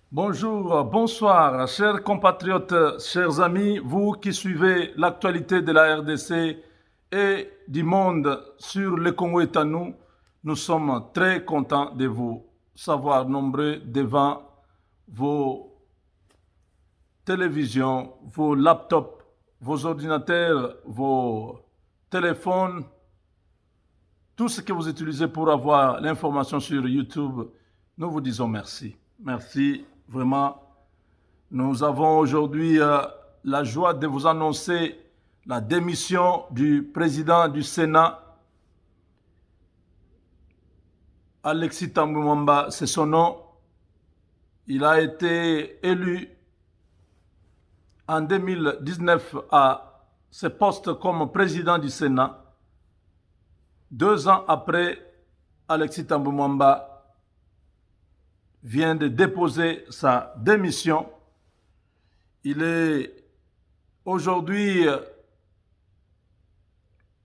Bonjour, bonsoir, chers compatriotes, chers amis, vous qui suivez l'actualité de la RDC et du monde sur le Congo est à nous, nous sommes très contents de vous savoir nombreux devant vos télévisions, vos laptops, vos ordinateurs, vos téléphones, tout ce que vous utilisez pour avoir l'information sur YouTube. Nous vous disons merci. Merci vraiment. Nous avons aujourd'hui la joie de vous annoncer la démission du président du Sénat, Alexis Thambwe Mwamba, c'est son nom. Il a été élu en 2019 à ce poste comme président du Sénat. 2 ans après, Alexis Thambwe Mwamba vient de déposer sa démission. Il est aujourd'hui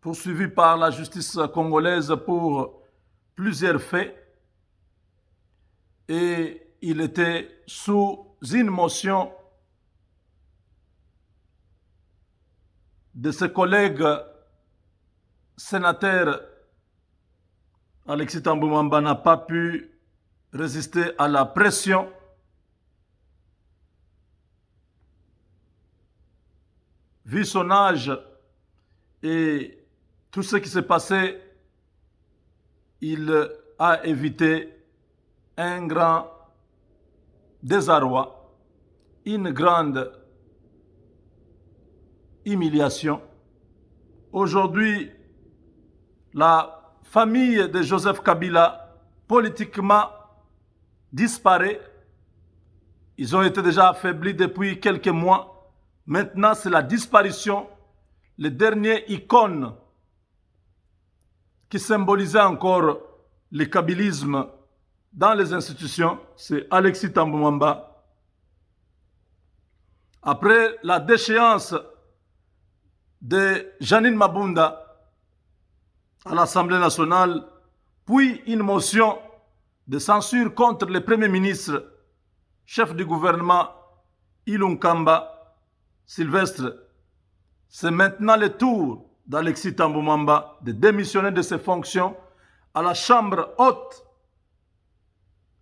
poursuivi par la justice congolaise pour plusieurs faits et il était sous une motion de ses collègues sénateurs. Alexis Thambwe Mwamba n'a pas pu résister à la pression. Vu son âge et tout ce qui s'est passé, il a évité un grand désarroi, une grande humiliation. Aujourd'hui, la famille de Joseph Kabila, politiquement, disparaît. Ils ont été déjà affaiblis depuis quelques mois. Maintenant, c'est la disparition. Le dernier icône qui symbolisait encore le kabylisme dans les institutions, c'est Alexis Thambwe Mwamba. Après la déchéance de Janine Mabunda à l'Assemblée nationale, puis une motion de censure contre le Premier ministre, chef du gouvernement, Ilunga Kamba Sylvestre, c'est maintenant le tour d'Alexis Thambwe Mwamba de démissionner de ses fonctions à la Chambre haute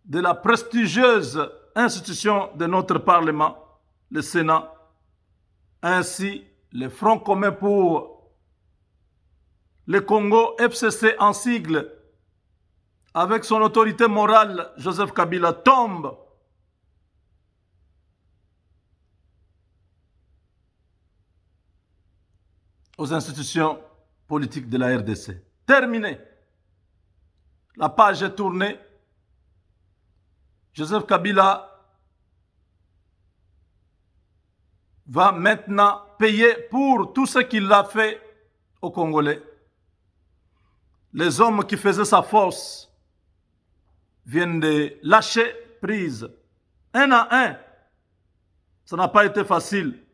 de la prestigieuse institution de notre Parlement, le Sénat. Ainsi, le Front commun pour le Congo, FCC en sigle, avec son autorité morale, Joseph Kabila, tombe. Aux institutions politiques de la RDC. Terminé. La page est tournée. Joseph Kabila va maintenant payer pour tout ce qu'il a fait aux Congolais. Les hommes qui faisaient sa force viennent de lâcher prise, un à un. Ça n'a pas été facile.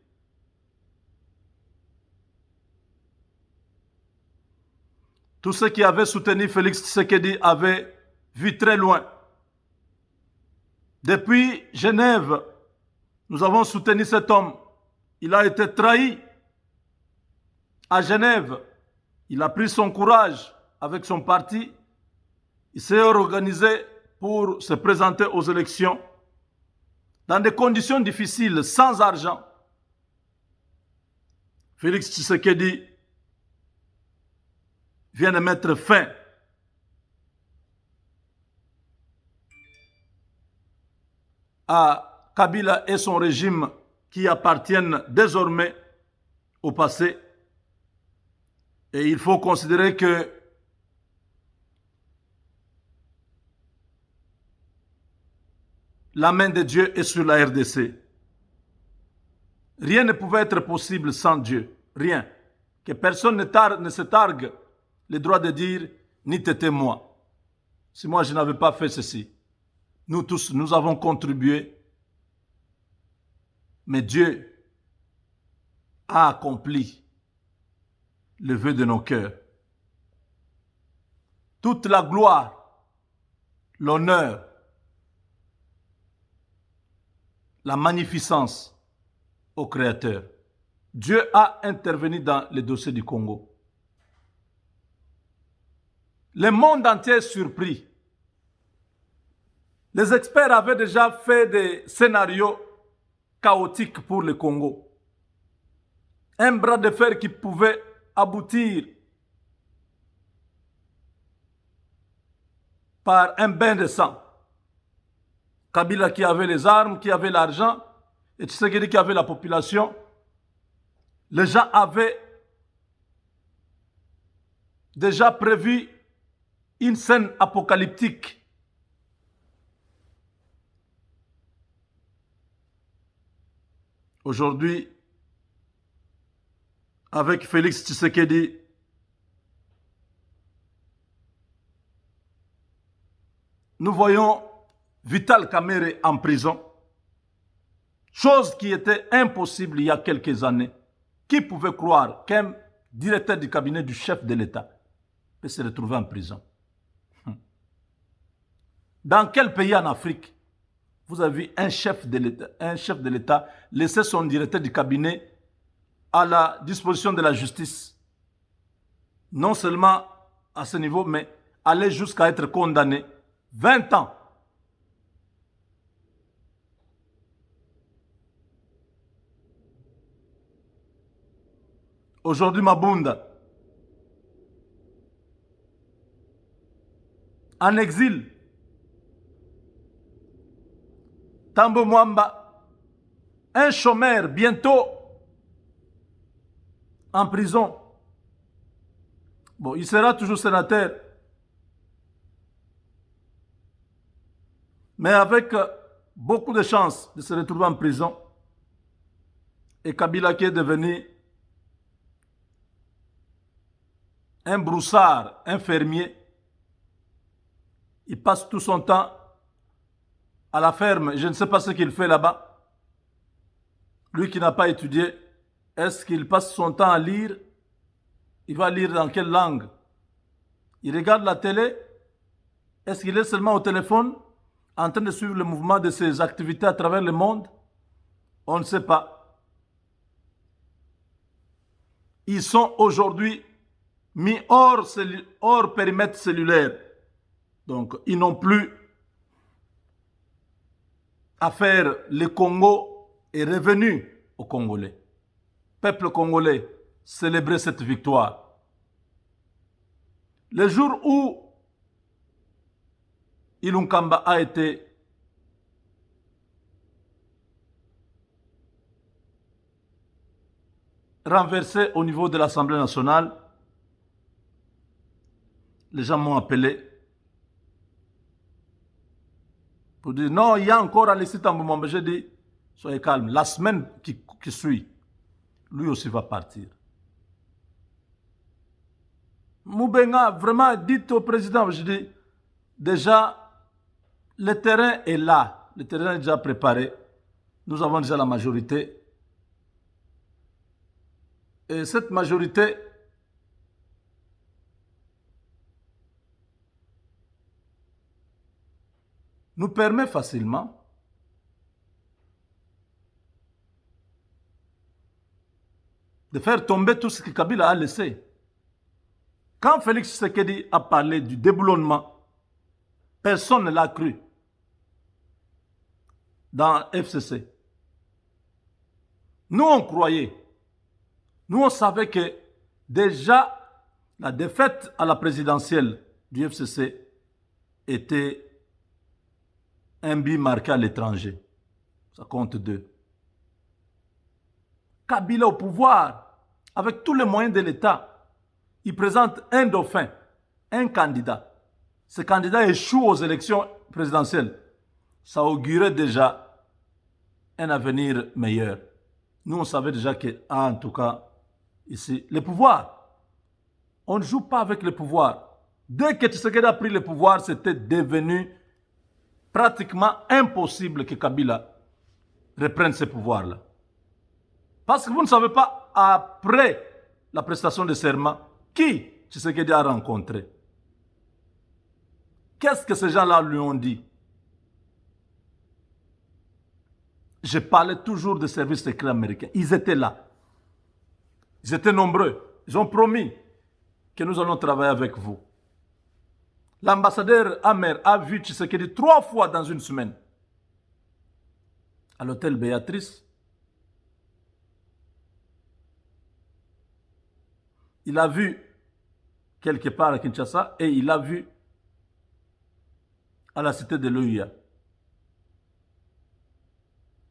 Tous ceux qui avaient soutenu Félix Tshisekedi avaient vu très loin. Depuis Genève, nous avons soutenu cet homme. Il a été trahi à Genève. Il a pris son courage avec son parti. Il s'est organisé pour se présenter aux élections dans des conditions difficiles, sans argent. Félix Tshisekedi vient de mettre fin à Kabila et son régime qui appartiennent désormais au passé. Et il faut considérer que la main de Dieu est sur la RDC. Rien ne pouvait être possible sans Dieu. Rien. Que personne ne se targue le droit de dire « ni t'étais moi ». Si moi je n'avais pas fait ceci. Nous tous, nous avons contribué. Mais Dieu a accompli le vœu de nos cœurs. Toute la gloire, l'honneur la magnificence au Créateur. Dieu a intervenu dans les dossiers du Congo. Le monde entier est surpris. Les experts avaient déjà fait des scénarios chaotiques pour le Congo. Un bras de fer qui pouvait aboutir par un bain de sang. Kabila qui avait les armes, qui avait l'argent, et Tshisekedi qui avait la population. Les gens avaient déjà prévu une scène apocalyptique. Aujourd'hui, avec Félix Tshisekedi, nous voyons Vital Kamerhe en prison, chose qui était impossible il y a quelques années. Qui pouvait croire qu'un directeur du cabinet du chef de l'État peut se retrouver en prison? Dans quel pays en Afrique vous avez vu un chef de l'État laisser son directeur du cabinet à la disposition de la justice? Non seulement à ce niveau, mais aller jusqu'à être condamné 20 ans. Aujourd'hui, Mabunda, en exil. Tambo Mwamba, un chômeur, bientôt en prison. Bon, il sera toujours sénateur. Mais avec beaucoup de chances de se retrouver en prison. Et Kabila qui est devenu un broussard, un fermier. Il passe tout son temps à la ferme. Je ne sais pas ce qu'il fait là-bas. Lui qui n'a pas étudié, est-ce qu'il passe son temps à lire? Il va lire dans quelle langue? Il regarde la télé? Est-ce qu'il est seulement au téléphone en train de suivre le mouvement de ses activités à travers le monde? On ne sait pas. Ils sont aujourd'hui mis hors périmètre cellulaire. Donc, ils n'ont plus à faire. Le Congo est revenu aux Congolais. Peuple congolais, célébrez cette victoire. Le jour où Ilunkamba a été renversé au niveau de l'Assemblée nationale, les gens m'ont appelé pour dire non, il y a encore Alexis Thambwe Mwamba. J'ai dit, soyez calme. La semaine qui suit, lui aussi va partir. Moubenga, vraiment, dites au président, je dis, déjà, le terrain est là. Le terrain est déjà préparé. Nous avons déjà la majorité. Et cette majorité nous permet facilement de faire tomber tout ce que Kabila a laissé. Quand Félix Tshisekedi a parlé du déboulonnement, personne ne l'a cru dans FCC. Nous, on croyait. Nous, on savait que déjà la défaite à la présidentielle du FCC était un but marqué à l'étranger. Ça compte 2. Kabila au pouvoir, avec tous les moyens de l'État, il présente un dauphin, un candidat. Ce candidat échoue aux élections présidentielles. Ça augurait déjà un avenir meilleur. Nous, on savait déjà que, en tout cas, ici, le pouvoir, on ne joue pas avec le pouvoir. Dès que Tshisekedi a pris le pouvoir, c'était devenu pratiquement impossible que Kabila reprenne ce pouvoir-là. Parce que vous ne savez pas, après la prestation de serment, qui Tshisekedi a rencontré. Qu'est-ce que ces gens-là lui ont dit? je parlais toujours des services secrets américains. Ils étaient là. Ils étaient nombreux. Ils ont promis que nous allons travailler avec vous. L'ambassadeur Amer a vu Tshisekedi 3 fois dans une semaine à l'hôtel Béatrice. Il a vu quelque part à Kinshasa et il a vu à la cité de l'OUA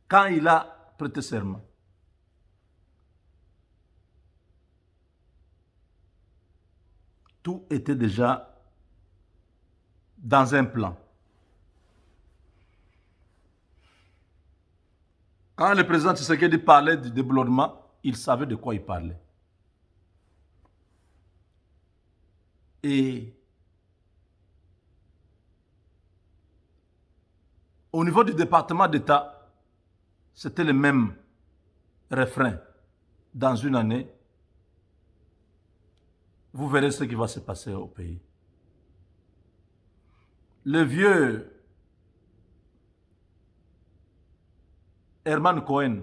quand il a prêté serment. Tout était déjà dans un plan. Quand le président Tshisekedi parlait du développement, il savait de quoi il parlait. Et au niveau du département d'État, c'était le même refrain. Dans une année, vous verrez ce qui va se passer au pays. Le vieux Herman Cohen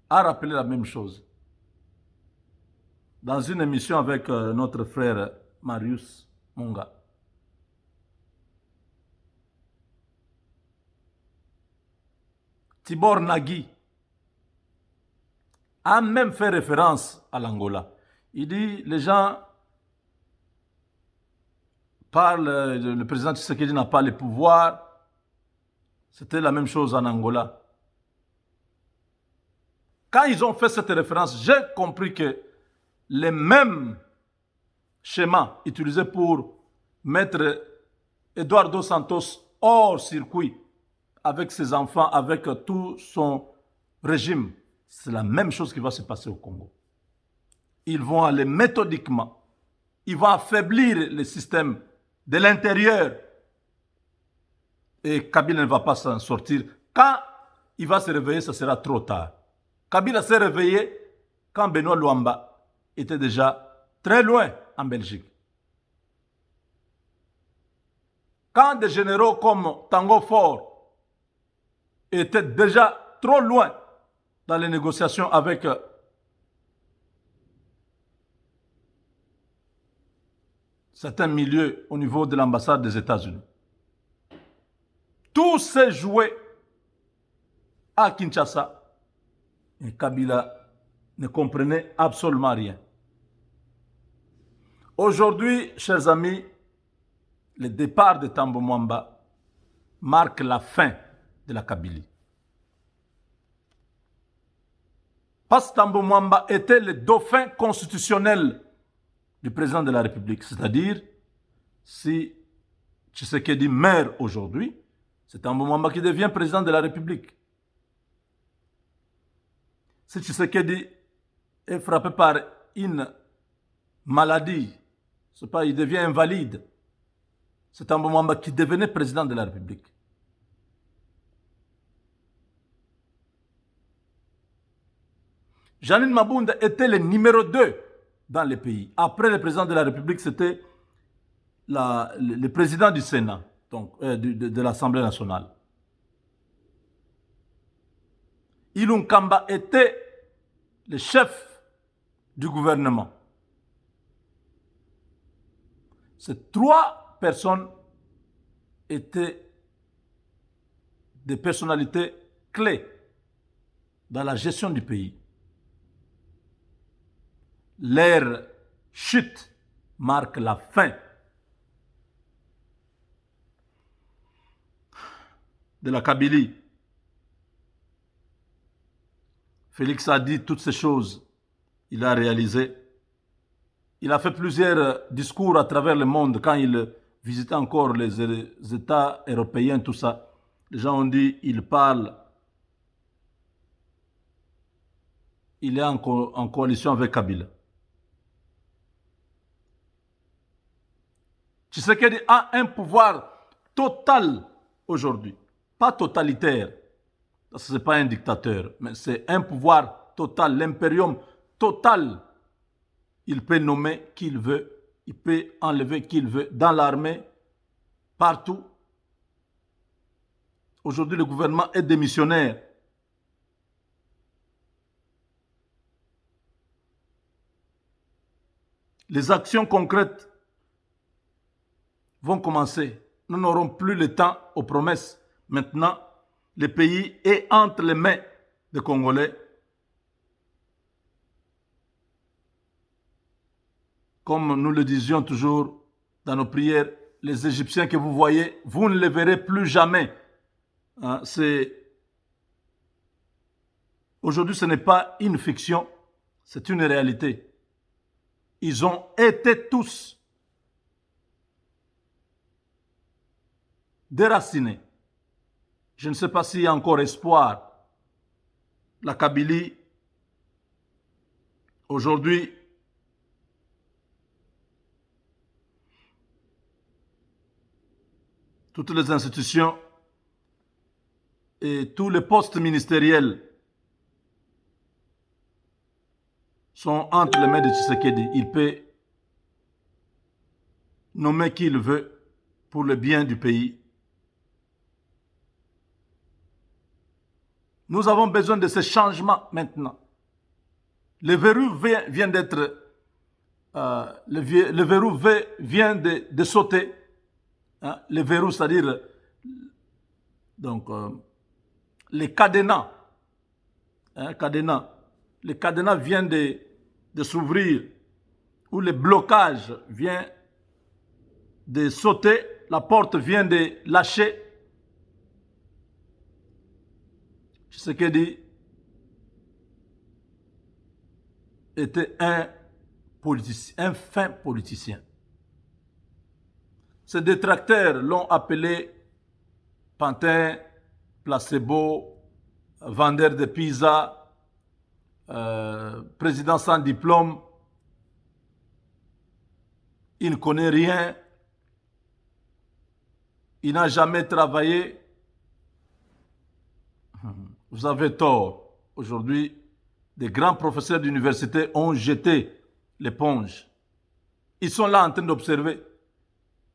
a rappelé la même chose dans une émission avec notre frère Marius Monga. Tibor Nagui a même fait référence à l'Angola. Il dit, les gens parlent, le président Tshisekedi n'a pas le pouvoir. C'était la même chose en Angola. Quand ils ont fait cette référence, j'ai compris que les mêmes schémas utilisés pour mettre Eduardo Santos hors circuit avec ses enfants, avec tout son régime, c'est la même chose qui va se passer au Congo. Ils vont aller méthodiquement. Ils vont affaiblir le système de l'intérieur. Et Kabila ne va pas s'en sortir. Quand il va se réveiller, ce sera trop tard. Kabila s'est réveillé quand Benoît Luamba était déjà très loin en Belgique. Quand des généraux comme Tango Fort étaient déjà trop loin dans les négociations avec certains milieux au niveau de l'ambassade des États-Unis. Tout s'est joué à Kinshasa et Kabila ne comprenait absolument rien. Aujourd'hui, chers amis, le départ de Tambo Mwamba marque la fin de la Kabylie. Parce que Tambo Mwamba était le dauphin constitutionnel du président de la République. C'est-à-dire, si Tshisekedi meurt aujourd'hui, c'est Tambo Mwamba qui devient président de la République. Si Tshisekedi est frappé par une maladie, c'est pas, il devient invalide, c'est Tambo Mwamba qui devenait président de la République. Janine Mabunda était le numéro 2 dans le pays. Après le président de la République, c'était le président du Sénat, donc de l'Assemblée nationale. Ilunga Kamba était le chef du gouvernement. Ces 3 personnes étaient des personnalités clés dans la gestion du pays. Leur chute marque la fin de la Kabylie. Félix a dit toutes ces choses. Il a réalisé. Il a fait plusieurs discours à travers le monde quand il visitait encore les États européens, tout ça. Les gens ont dit, il parle, il est en coalition avec Kabila. Tshisekedi a un pouvoir total aujourd'hui. Pas totalitaire, ce n'est pas un dictateur, mais c'est un pouvoir total, l'impérium total. Il peut nommer qui il veut, il peut enlever qui il veut, dans l'armée, partout. Aujourd'hui, le gouvernement est démissionnaire. Les actions concrètes vont commencer. Nous n'aurons plus le temps aux promesses. Maintenant, le pays est entre les mains des Congolais. Comme nous le disions toujours dans nos prières, les Égyptiens que vous voyez, vous ne les verrez plus jamais. Hein, aujourd'hui, ce n'est pas une fiction, c'est une réalité. Ils ont été tous déracinés. Je ne sais pas s'il y a encore espoir. La Kabylie, aujourd'hui, toutes les institutions et tous les postes ministériels sont entre les mains de Tshisekedi. Il peut nommer qui il veut pour le bien du pays. Nous avons besoin de ces changements maintenant. Le verrou vient d'être... le verrou vient de sauter. Hein, le verrou, c'est-à-dire... Donc, les cadenas. Hein, cadenas. Les cadenas viennent de s'ouvrir. Ou le blocage vient de sauter. La porte vient de lâcher. Tshisekedi était un politicien, un fin politicien. Ses détracteurs l'ont appelé pantin, placebo, vendeur de pizza, président sans diplôme. Il ne connaît rien. Il n'a jamais travaillé. Vous avez tort. Aujourd'hui, des grands professeurs d'université ont jeté l'éponge. Ils sont là en train d'observer.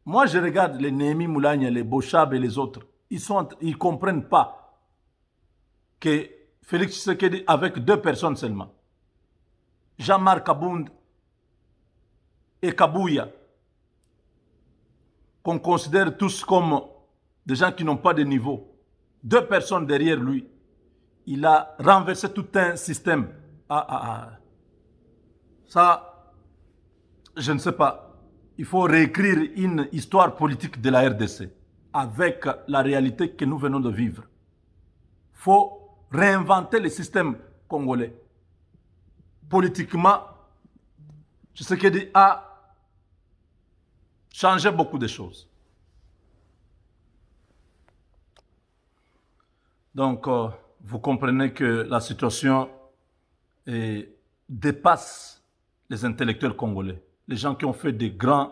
Moi, je regarde les Némi Moulania, les Bochab et les autres. Ils ne comprennent pas que Félix Tshisekedi, avec 2 personnes seulement, Jean-Marc Abound et Kabouya, qu'on considère tous comme des gens qui n'ont pas de niveau, 2 personnes derrière lui, il a renversé tout un système. Ça, je ne sais pas. Il faut réécrire une histoire politique de la RDC avec la réalité que nous venons de vivre. Il faut réinventer le système congolais. Politiquement, Tshisekedi a changé beaucoup de choses. Donc, vous comprenez que la situation dépasse les intellectuels congolais. Les gens qui ont fait des grandes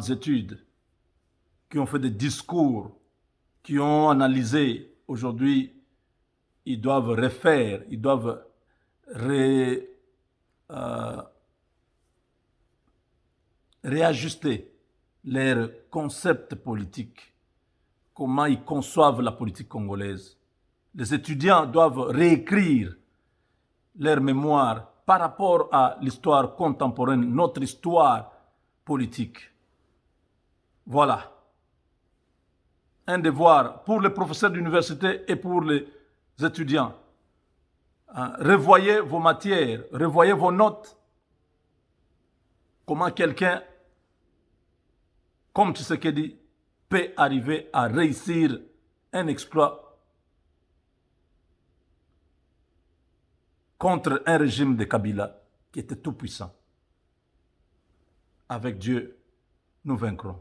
études, qui ont fait des discours, qui ont analysé. Aujourd'hui, ils doivent refaire, ils doivent réajuster leurs concepts politiques, comment ils conçoivent la politique congolaise. Les étudiants doivent réécrire leur mémoire par rapport à l'histoire contemporaine, notre histoire politique. Voilà. Un devoir pour les professeurs d'université et pour les étudiants. Revoyez vos matières, revoyez vos notes. Comment quelqu'un, comme Tshisekedi, peut arriver à réussir un exploit contre un régime de Kabila qui était tout puissant. Avec Dieu, nous vaincrons.